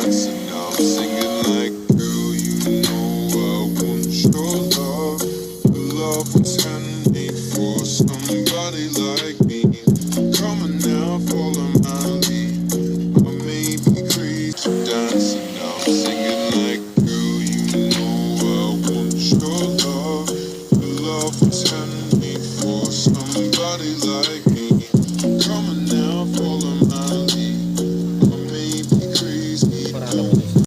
dancing. Now I'm singing like, girl, you know I want your love. Your love will turn me for somebody like me. Come on now, follow my lead. I may be crazy dancing. Now I'm singing like, girl, you know I want your love. Your love will turn me for somebody like